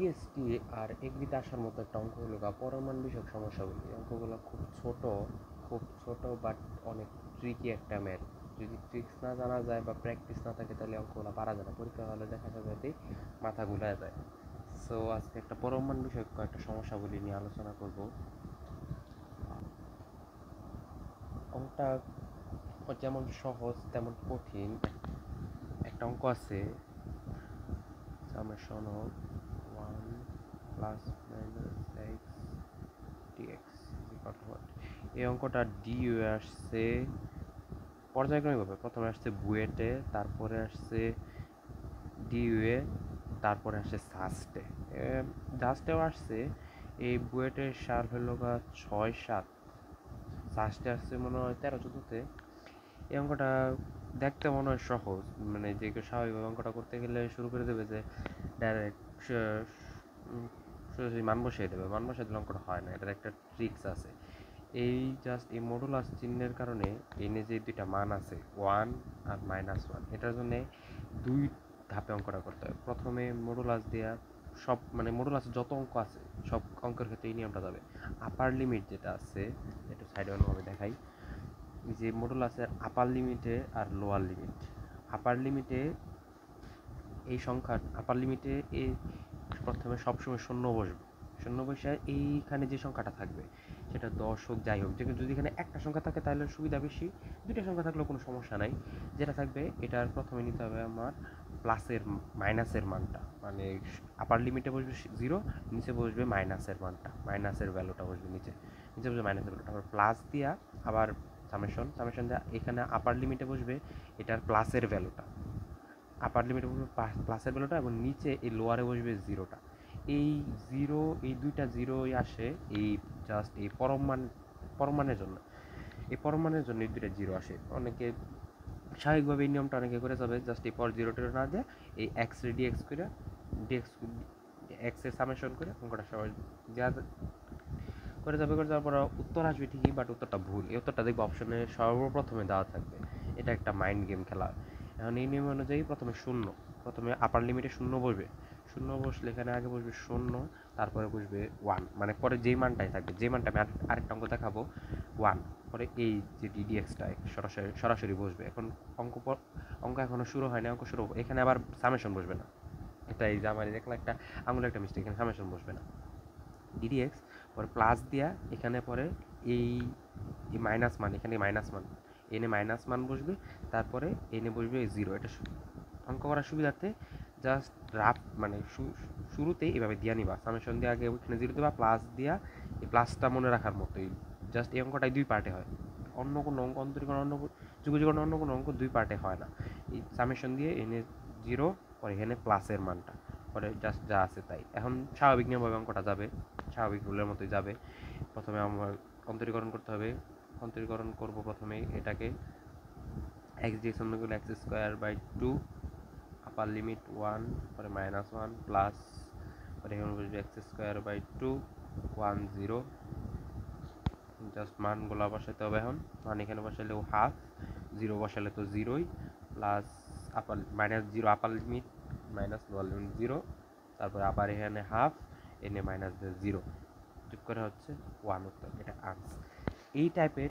GST আর এগ্রিতে আসার মতো একটা অঙ্ক হলো পরমাণু বিষয়ক সমস্যাগুলি। অঙ্কগুলো খুব ছোট বাট অনেক ট্রিকি একটা ম্যাথ। যদি ট্রিক্স না জানা যায় বা প্র্যাকটিস না থাকে তাহলে অঙ্কগুলো পারা যায় না, পরীক্ষা হলে দেখা যাবে যে মাথা ঘুরে যায়। সো আজকে একটা পরমাণু বিষয়ক কয়েকটা সমস্যাগুলি নিয়ে আলোচনা করব। অঙ্কটা যেমন সহজ তেমন কঠিন। একটা অঙ্ক আছে summation of 1 plus minus x dx equal to what। এই অঙ্কটা ডিইউ আসছে পর্যায়ক্রমিকভাবে। প্রথমে আসছে বুয়েটে, তারপরে আসছে ডিইউএ, তারপরে আসছে সাস্টে। জাস্টেও আসছে। এই বুয়েটের সাল হলো 6-7, সাস্টে আসছে মনে হয় 13-14-তে। এই অঙ্কটা দেখতে মনে হয় সহজ, মানে যে কেউ স্বাভাবিকভাবে অঙ্কটা করতে গেলে শুরু করে দেবে যে ডাইরেক্ট সোজাসুজি মান বসিয়ে দেবে। মান বসিয়ে দিলে অঙ্কটা হয় না, এটার একটা ট্রিক্স আছে। এই জাস্ট এই মডুলাস চিহ্নের কারণে এনে যে দুইটা মান আছে 1 আর -1, এটার জন্য দুই ধাপে অঙ্কটা করতে হয়। প্রথমে মডুলাস দেওয়া সব, মানে মডুলাসের যত অঙ্ক আছে সব অঙ্কের ক্ষেত্রে এই নিয়মটা যাবে। আপার লিমিট যেটা আছে, একটু সাইডে অন্যভাবে দেখাই, যে মডুলাসের আপার লিমিটে আর লোয়ার লিমিট। আপার লিমিটে এই সংখ্যা, আপার লিমিটে এই প্রথমে সবসময় শূন্য বসবে। শূন্য বসে এইখানে যে সংখ্যাটা থাকবে সেটা 10 হোক যাই হোক, যদি এখানে একটা সংখ্যা থাকে তাহলে সুবিধা বেশি, দুইটা সংখ্যা থাকলেও কোনো সমস্যা নাই। যেটা থাকবে এটার প্রথমে নিতে হবে আমার প্লাসের মাইনাসের মানটা, মানে আপার লিমিটে বসবে 0, নিচে বসবে মাইনাসের মানটা, মাইনাসের ভ্যালুটা বসবে নিচে বসবে মাইনাসের ভ্যালুটা। আবার প্লাস দিয়া আবার সামেশন দেওয়া, এখানে আপার লিমিটে বসবে এটার প্লাসের ভ্যালুটা, আপার লিমিটে বসবে প্লাসের ভ্যালুটা, এবং নিচে এই লোয়ারে বসবে জিরোটা। এই জিরো, এই দুইটা জিরোই আসে এই জাস্ট এই পরমাণের জন্য। এই পরমাণের জন্য এই দুইটা জিরো আসে। অনেকে স্বাভাবিকভাবে এই নিয়মটা অনেকে করে যাবে, জাস্ট এই পর জিরো টিরো না দিয়ে এই এক্স রে ডিএক্স করে ডিএক্স এক্স এর সামেশন করে অঙ্কটা সবাই যা করে যাওয়ার পর উত্তর আসবে ঠিকই, বাট উত্তরটা ভুল। এই উত্তরটা দেখবে অপশনে সর্বপ্রথমে দেওয়া থাকবে। এটা একটা মাইন্ড গেম খেলা। এখন এই নিয়ম অনুযায়ী প্রথমে আপার লিমিটে শূন্য বসবে। শূন্য বসলে এখানে আগে বসবে শূন্য, তারপরে বসবে 1, মানে পরে যেই মানটাই থাকবে, যে মানটা আমি আরেকটা অঙ্ক দেখাবো 1, পরে এই যে ডিডিএক্সটা সরাসরি বসবে। এখন অঙ্ক এখনো শুরু হয়নি, অঙ্ক শুরু এখানে আবার সামেশন বসবে না। এটা এই যে আমার দেখলাম একটা আঙুলে একটা মিস্টেক, এখানে সামেশন বসবে না, ডিডিএক্স পরে প্লাস দিয়া এখানে পরে এই মাইনাস মান, এখানে মাইনাস মান, এনে মাইনাস মান বসবে, তারপরে এনে বসবে জিরো। এটা অঙ্ক করার সুবিধার্থে জাস্ট রাফ, মানে শুরুতেই এভাবে দিয়া নিবা, সামেশন দিয়ে আগে ওইখানে জিরো দেবা, প্লাস দিয়া এই প্লাসটা মনে রাখার মতোই। জাস্ট এই অঙ্কটাই দুই পার্টে হয়, অন্য কোনো অঙ্ক অন্তরীকরণ যুগজীকরণ অন্য কোনো অঙ্ক দুই পার্টে হয় না। এই সামেশন দিয়ে এনে জিরো, পরে এখানে প্লাসের মানটা, পরে জাস্ট যা আছে তাই। এখন স্বাভাবিক নিয়মভাবে অঙ্কটা যাবে, স্বাভাবিক রুলের মতোই যাবে। প্রথমে আমার অন্তরীকরণ করতে হবে। অন্তরীকরণ করব প্রথমে এটাকে এক্স ডিএক্স অন্য করলে x square by 2, upper limit 1, পরে -1 প্লাস, পরে এখানে বসবে এক্স স্কোয়ার বাই 2 1 0। জাস্ট মানগুলো বসাতে হবে। এখন মান এখানে বসালেও হাফ, জিরো বসালে তো জিরোই, প্লাস আপার -0 আপার লিমিট, মাইনাস লোয়ার লিমিট 0, তারপরে আবার এখানে হাফ, এনে -0, যোগ করে হচ্ছে 1 উত্তর। এটা আনসার। এই টাইপের